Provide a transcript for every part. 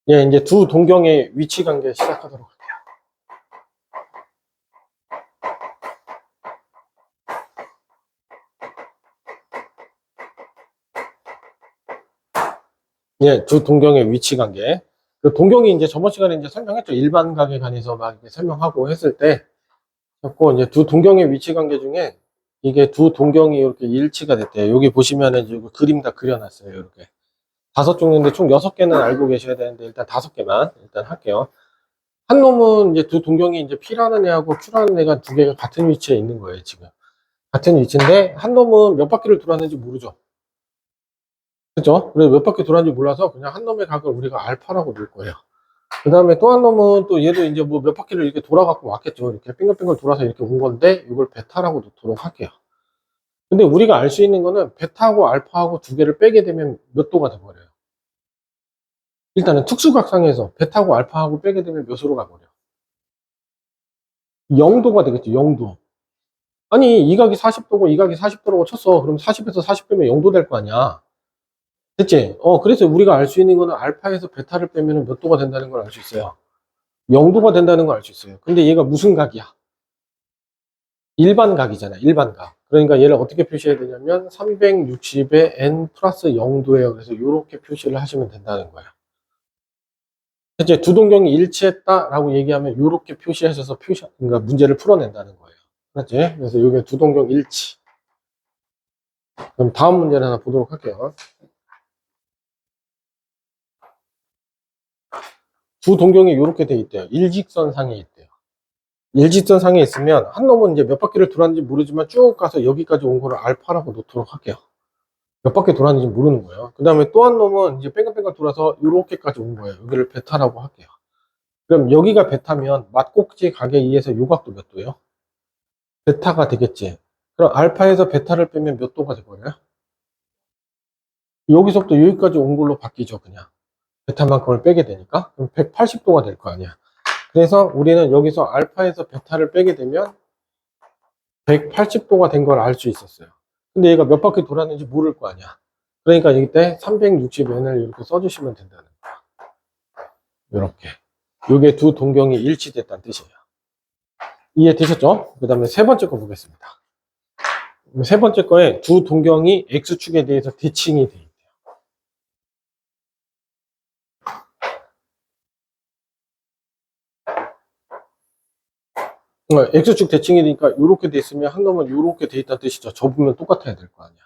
예, 이제 두 동경의 위치 관계 시작하도록 할게요. 예, 두 동경의 위치 관계. 그 동경이 이제 저번 시간에 이제 설명했죠. 일반각에 관해서 막 이렇게 설명하고 했을 때, 자꾸 이제 두 동경의 위치 관계 중에 이게 두 동경이 이렇게 일치가 됐대요. 여기 보시면은 이제 그림 다 그려놨어요. 이렇게. 5종류인데 총 6개는 알고 계셔야 되는데 일단 5개만 일단 할게요. 한 놈은 이제 두 동경이 이제 P라는 애하고 Q라는 애가 두 개가 같은 위치에 있는 거예요, 지금. 같은 위치인데 한 놈은 몇 바퀴를 돌았는지 모르죠. 그죠? 그래서 몇 바퀴 돌았는지 몰라서 그냥 한 놈의 각을 우리가 알파라고 놓을 거예요. 그 다음에 또 한 놈은 또 얘도 이제 뭐 몇 바퀴를 이렇게 돌아갖고 왔겠죠. 이렇게 빙글빙글 돌아서 이렇게 온 건데 이걸 베타라고 놓도록 할게요. 근데 우리가 알 수 있는 거는 베타하고 알파하고 두 개를 빼게 되면 몇 도가 돼버려요. 일단은 특수각상에서 베타하고 알파하고 빼게 되면 몇으로 가버려? 0도가 되겠죠. 0도. 아니 이 각이 40도고 이 각이 40도라고 쳤어. 그럼 40에서 40 빼면 0도 될 거 아니야. 됐지? 그래서 우리가 알 수 있는 거는 알파에서 베타를 빼면 몇 도가 된다는 걸 알 수 있어요. 0도가 된다는 걸 알 수 있어요. 근데 얘가 무슨 각이야? 일반 각이잖아. 일반 각. 그러니까 얘를 어떻게 표시해야 되냐면 360에 n 플러스 0도예요. 그래서 이렇게 표시를 하시면 된다는 거예요. 이제 두 동경이 일치했다라고 얘기하면 이렇게 표시하셔서 그러니까 문제를 풀어낸다는 거예요. 그렇지? 그래서 이게 두 동경 일치. 그럼 다음 문제를 하나 보도록 할게요. 두 동경이 이렇게 돼 있대요. 일직선상에 있대요. 일직선상에 있으면 한 놈은 이제 몇 바퀴를 돌았는지 모르지만 쭉 가서 여기까지 온 거를 알파라고 놓도록 할게요. 몇 바퀴 돌았는지 모르는 거예요. 그 다음에 또 한 놈은 이제 뺑글뺑글 돌아서 이렇게까지 온 거예요. 여기를 베타라고 할게요. 그럼 여기가 베타면 맞꼭지 각에 의해서 요 각도 몇 도예요? 베타가 되겠지. 그럼 알파에서 베타를 빼면 몇 도가 돼버려요? 여기서부터 여기까지 온 걸로 바뀌죠, 그냥. 베타만큼을 빼게 되니까. 그럼 180도가 될 거 아니야. 그래서 우리는 여기서 알파에서 베타를 빼게 되면 180도가 된 걸 알 수 있었어요. 근데 얘가 몇 바퀴 돌았는지 모를 거 아니야. 그러니까 이때 360n을 이렇게 써주시면 된다는 거야. 이렇게. 이게 두 동경이 일치됐다는 뜻이에요. 이해되셨죠? 그 다음에 세 번째 거 보겠습니다. 세 번째 거에 두 동경이 X축에 대해서 대칭이 돼 있대요. X축 대칭이 되니까 이렇게 돼 있으면 한 놈은 이렇게 돼 있다는 뜻이죠. 접으면 똑같아야 될 거 아니야.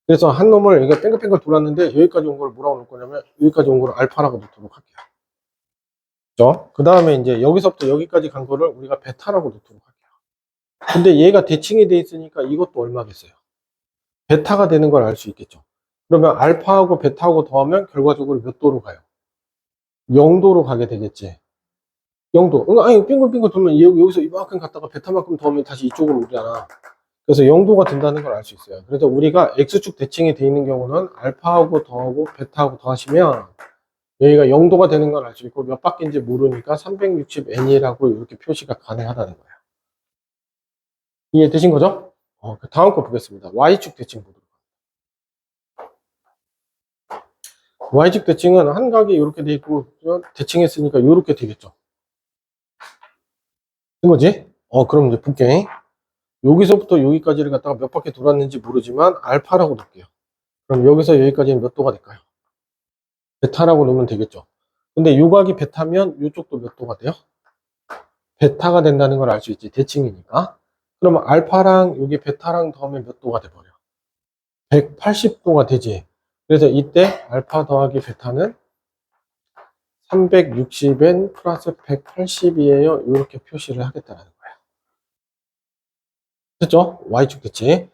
그래서 한 놈을 이게 뺑글뺑글 돌았는데 여기까지 온 걸 뭐라고 놓을 거냐면 여기까지 온 걸 알파라고 놓도록 할게요. 그죠? 그 다음에 이제 여기서부터 여기까지 간 거를 우리가 베타라고 놓도록 할게요. 근데 얘가 대칭이 돼 있으니까 이것도 얼마겠어요? 베타가 되는 걸 알 수 있겠죠. 그러면 알파하고 베타하고 더하면 결과적으로 몇 도로 가요? 0도로 가게 되겠지. 0도. 아니, 빙글빙글 돌면 여기서 이만큼 갔다가 베타만큼 더하면 다시 이쪽으로 오잖아. 그래서 0도가 된다는 걸 알 수 있어요. 그래서 우리가 X축 대칭이 돼 있는 경우는 알파하고 더하고 베타하고 더하시면 여기가 0도가 되는 걸 알 수 있고 몇 바퀴인지 모르니까 360n이라고 이렇게 표시가 가능하다는 거예요. 이해되신 거죠? 그 다음 거 보겠습니다. Y축 대칭 보도록. Y축 대칭은 한 각이 이렇게 돼 있고 대칭했으니까 이렇게 되겠죠. 된 거지? 그럼 이제 볼게. 여기서부터 여기까지를 갖다가 몇 바퀴 돌았는지 모르지만 알파라고 놓을게요. 그럼 여기서 여기까지는 몇 도가 될까요? 베타라고 놓으면 되겠죠. 근데 요 각이 베타면 이쪽도 몇 도가 돼요? 베타가 된다는 걸 알 수 있지. 대칭이니까. 그러면 알파랑 여기 베타랑 더하면 몇 도가 돼버려? 180도가 되지. 그래서 이때 알파 더하기 베타는 360n 플러스 180이에요. 이렇게 표시를 하겠다는 거예요. 됐죠? Y축 대칭.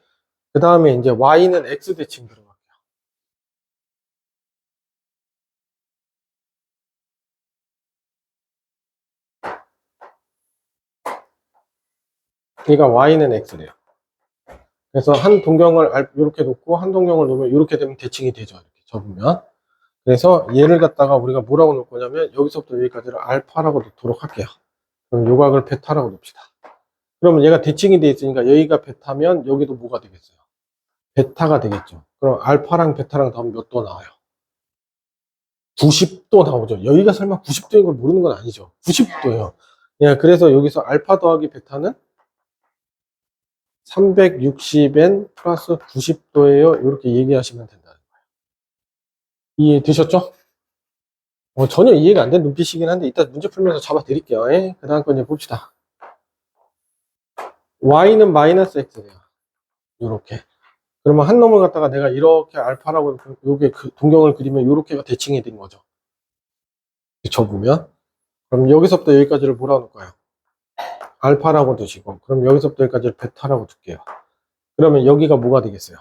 그 다음에 이제 Y는 X 대칭 들어갈게요. 그러니까 Y는 X래요. 그래서 한 동경을 이렇게 놓고 한 동경을 놓으면 이렇게 되면 대칭이 되죠. 이렇게 접으면. 그래서 얘를 갖다가 우리가 뭐라고 놓을 거냐면 여기서부터 여기까지를 알파라고 놓도록 할게요. 그럼 요각을 베타라고 놓읍시다. 그러면 얘가 대칭이 돼 있으니까 여기가 베타면 여기도 뭐가 되겠어요? 베타가 되겠죠. 그럼 알파랑 베타랑 더하면 몇 도 나와요? 90도 나오죠. 여기가 설마 90도인 걸 모르는 건 아니죠. 90도예요. 예, 그래서 여기서 알파 더하기 베타는 360n 플러스 90도예요. 이렇게 얘기하시면 된다는 거예요. 이해되셨죠? 전혀 이해가 안 된 눈빛이긴 한데 이따 문제 풀면서 잡아 드릴게요. 예? 그 다음 거 이제 봅시다. y는 마이너스 x예요. 이렇게. 그러면 한 놈을 갖다가 내가 이렇게 알파라고 요게 그 동경을 그리면 이렇게가 대칭이 된 거죠. 접으면. 그럼 여기서부터 여기까지를 뭐라고 놓을까요? 알파라고 두시고, 그럼 여기서부터 여기까지를 베타라고 둘게요. 그러면 여기가 뭐가 되겠어요?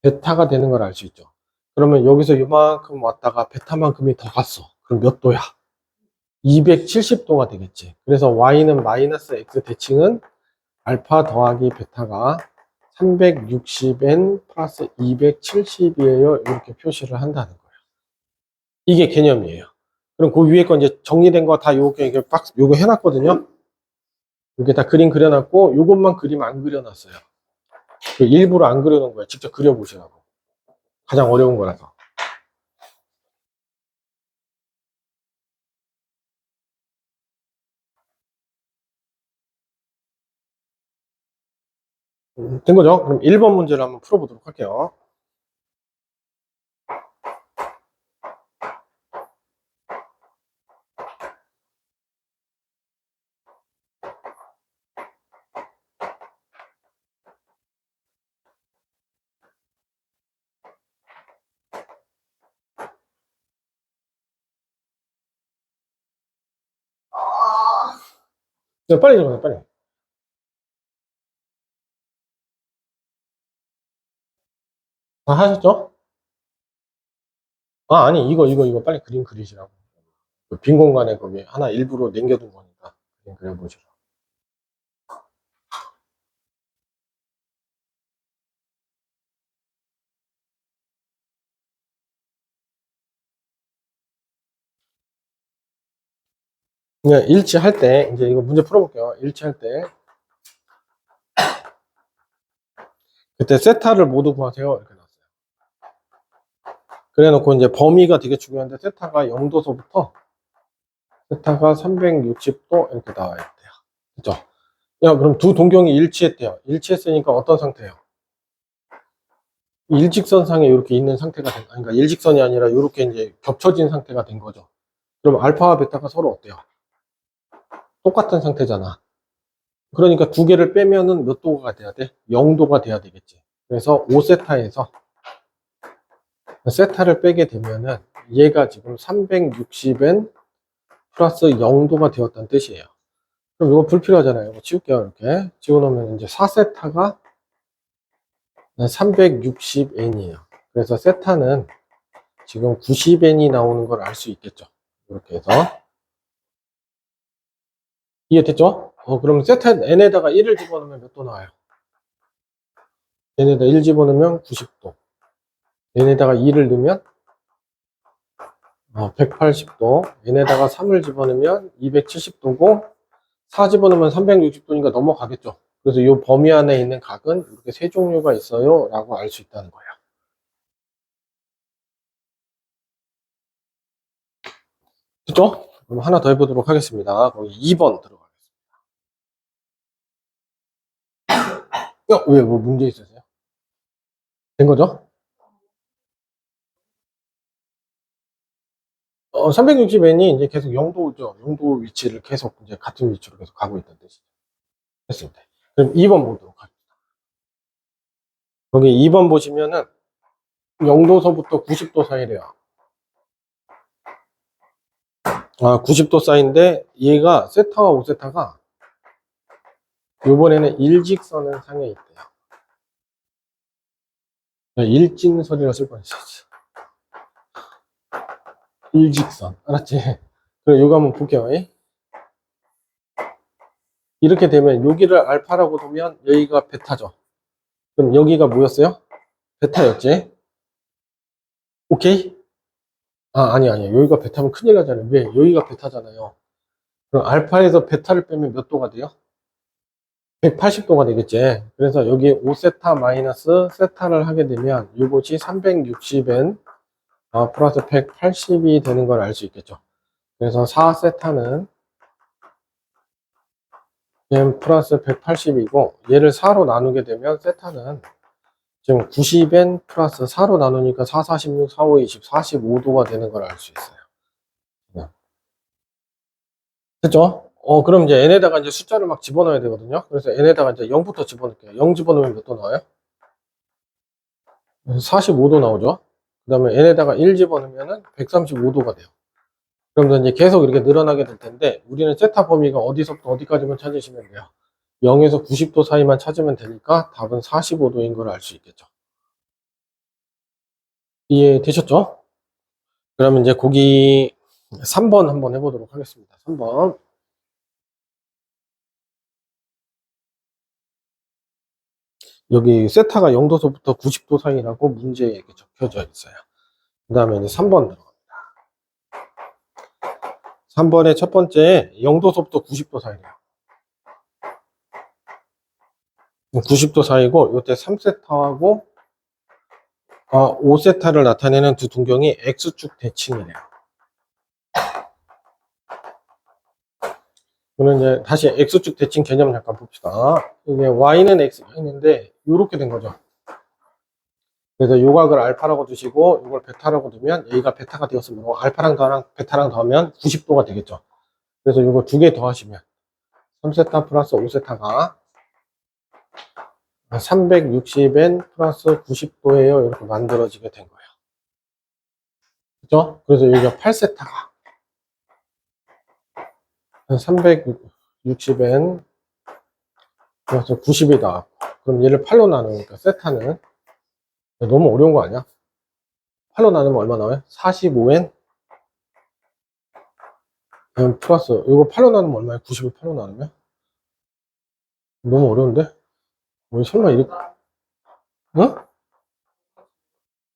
베타가 되는 걸 알 수 있죠. 그러면 여기서 요만큼 왔다가 베타만큼이 더 갔어. 그럼 몇 도야? 270도가 되겠지. 그래서 y는 마이너스 x 대칭은 알파 더하기 베타가 360n 플러스 270이에요. 이렇게 표시를 한다는 거예요. 이게 개념이에요. 그럼 그 위에 거 이제 정리된 거 다 요게 박스, 요거 해놨거든요. 이게 다 그림 그려놨고, 요것만 그림 안 그려놨어요. 일부러 안 그려놓은 거예요. 직접 그려보시라고. 가장 어려운 거라서. 된 거죠? 그럼 1번 문제를 한번 풀어보도록 할게요. 네, 빨리 들어가요, 빨리. 다 하셨죠? 아, 아니, 이거 빨리 그림 그리시라고. 그빈 공간에 거기 하나 일부러 남겨둔 거니까. 그림 그려보시라고. 그냥 일치할 때, 이제 이거 문제 풀어볼게요. 일치할 때. 그때 세타를 모두 구하세요. 이렇게 나왔어요. 그래 놓고 이제 범위가 되게 중요한데, 세타가 0도서부터 세타가 360도 이렇게 나와야 돼요. 그죠? 야, 그럼 두 동경이 일치했대요. 일치했으니까 어떤 상태예요? 일직선상에 이렇게 있는 상태가 된, 아니, 그러니까 일직선이 아니라 이렇게 이제 겹쳐진 상태가 된 거죠. 그럼 알파와 베타가 서로 어때요? 똑같은 상태잖아. 그러니까 두 개를 빼면은 몇 도가 돼야 돼? 0도가 돼야 되겠지. 그래서 5세타에서 세타를 빼게 되면은 얘가 지금 360n 플러스 0도가 되었다는 뜻이에요. 그럼 이거 불필요하잖아요. 이거 지울게요. 이렇게 지워놓으면 이제 4세타가 360n이에요. 그래서 세타는 지금 90n이 나오는 걸 알 수 있겠죠. 이렇게 해서 이해됐죠? 그럼 세타 n에다가 1을 집어넣으면 몇 도 나와요? n에다 1 집어넣으면 90도. n에다가 2를 넣으면 180도. n에다가 3을 집어넣으면 270도고 4 집어넣으면 360도니까 넘어가겠죠. 그래서 이 범위 안에 있는 각은 이렇게 세 종류가 있어요 라고 알 수 있다는 거예요. 됐죠? 그럼 하나 더 해보도록 하겠습니다. 거기 2번 들어가겠습니다. 왜, 뭐 문제 있으세요? 된 거죠? 360n이 이제 계속 0도죠. 0도 위치를 계속 이제 같은 위치로 계속 가고 있다는 뜻이죠. 됐습니다. 그럼 2번 보도록 하겠습니다. 여기 2번 보시면은 0도서부터 90도 사이래요. 90도 사이인데 얘가 세타와 5세타가 이번에는 일직선을 상에 있대요. 일진선이라 쓸 뻔했었지. 일직선. 알았지? 그럼 이거 한번 볼게요. 이렇게 되면 여기를 알파라고 두면 여기가 베타죠. 그럼 여기가 뭐였어요? 베타였지? 오케이? 아니. 여기가 베타면 큰일 나잖아요. 왜? 여기가 베타잖아요. 그럼 알파에서 베타를 빼면 몇 도가 돼요? 180도가 되겠지. 그래서 여기 5세타 마이너스 세타를 하게 되면 이곳이 360n 플러스 180이 되는 걸 알 수 있겠죠. 그래서 4세타는 n 플러스 180이고 얘를 4로 나누게 되면 세타는 지금 90n 플러스 4로 나누니까 4, 46, 4, 5, 20, 45도가 되는 걸 알 수 있어요. 네. 됐죠? 그럼 이제 n에다가 이제 숫자를 막 집어넣어야 되거든요. 그래서 n에다가 이제 0부터 집어넣을게요. 0 집어넣으면 몇 도 나와요? 45도 나오죠? 그 다음에 n에다가 1 집어넣으면 135도가 돼요. 그럼 이제 계속 이렇게 늘어나게 될 텐데, 우리는 세타 범위가 어디서부터 어디까지만 찾으시면 돼요. 0에서 90도 사이만 찾으면 되니까 답은 45도인 걸 알 수 있겠죠. 이해되셨죠? 그러면 이제 거기 3번 한번 해보도록 하겠습니다. 3번. 여기 세타가 0도서부터 90도 사이라고 문제에 이렇게 적혀져 있어요. 그 다음에 이제 3번 들어갑니다. 3번의 첫 번째 0도서부터 90도 사이래요. 90도 사이고 이때 3세타하고 5세타를 나타내는 두 동경이 X축 대칭이래요. 그러면 이제 다시 X축 대칭 개념 잠깐 봅시다. 이게 Y는 X가 있는데 이렇게 된 거죠. 그래서 요각을 알파라고 두시고 이걸 베타라고 두면 여기가 베타가 되었으므로 알파랑 베타랑 더하면 90도가 되겠죠. 그래서 이거 두 개 더하시면 3세타 플러스 5세타가 360n 플러스 90도예요. 이렇게 만들어지게 된 거예요. 그죠? 그래서 여기가 8세타가 360n 플러스 90이 나왔고, 그럼 얘를 8로 나누니까 세타는 너무 어려운 거 아니야? 8로 나누면 얼마 나와요? 45n 플러스 이거 8로 나누면 얼마야? 90을 8로 나누면? 너무 어려운데? 뭐 설마 이렇게 어?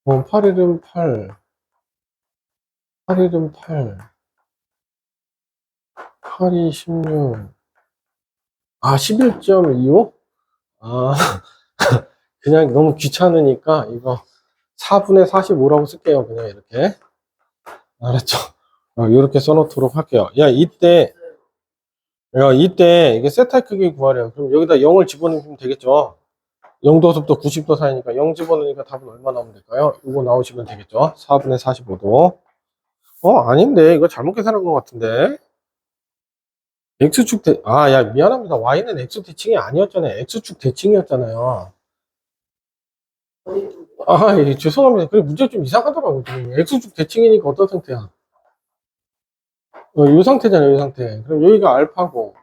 8일은 8 8일은 8 8이 16 11.25? 그냥 너무 귀찮으니까 이거 4분의 45라고 쓸게요. 그냥 이렇게. 알았죠? 이렇게 써놓도록 할게요. 이때 이게 세타 크기 구하래요. 그럼 여기다 0을 집어넣으면 되겠죠? 0도서부터 90도 사이니까 0 집어넣으니까 답은 얼마 나오면 될까요? 이거 나오시면 되겠죠? 4분의 45도. 아닌데. 이거 잘못 계산한 것 같은데. X축 미안합니다. Y는 X 대칭이 아니었잖아요. X축 대칭이었잖아요. 예, 죄송합니다. 그래, 문제 좀 이상하더라고요. X축 대칭이니까 어떤 상태야? 이 상태잖아요, 이 상태. 그럼 여기가 알파고,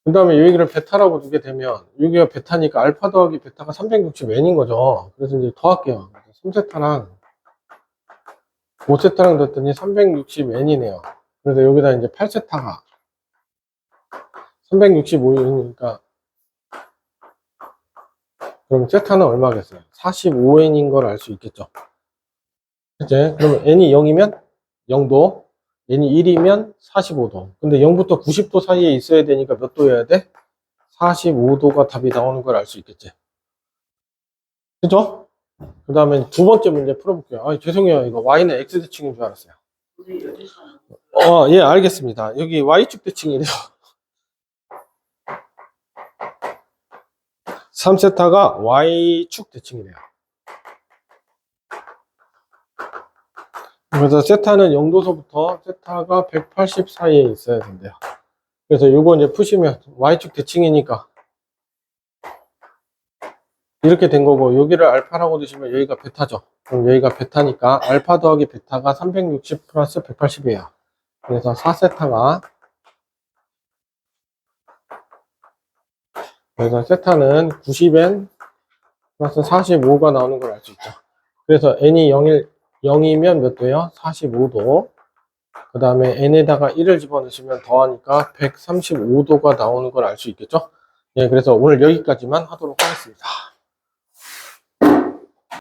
그 다음에 여기를 베타라고 두게 되면, 여기가 베타니까 알파 더하기 베타가 360n인 거죠. 그래서 이제 더할게요. 3세타랑 5세타랑 됐더니 360n이네요. 그래서 여기다 이제 8세타가 365이니까, 그럼 세타는 얼마겠어요? 45n인 걸 알 수 있겠죠. 이제, 그러면 n이 0이면 0도, n이 1이면 45도. 근데 0부터 90도 사이에 있어야 되니까 몇 도여야 돼? 45도가 답이 나오는 걸 알 수 있겠지. 그죠? 그 다음에 두 번째 문제 풀어볼게요. 죄송해요. 이거 Y는 X대칭인 줄 알았어요. 예, 알겠습니다. 여기 Y축 대칭이래요. 3세타가 Y축 대칭이래요. 그래서 세타는 0도서부터 세타가 180 사이에 있어야 된대요. 그래서 이거 이제 푸시면 Y축 대칭이니까 이렇게 된 거고, 여기를 알파라고 두시면 여기가 베타죠. 그럼 여기가 베타니까 알파 더하기 베타가 360 플러스 180이에요. 그래서 4세타가, 그래서 세타는 90n 플러스 45가 나오는 걸 알 수 있죠. 그래서 n이 0이면 몇 도예요? 45도. 그 다음에 n에다가 1을 집어넣으시면 더하니까 135도가 나오는 걸 알 수 있겠죠. 그래서 오늘 여기까지만 하도록 하겠습니다.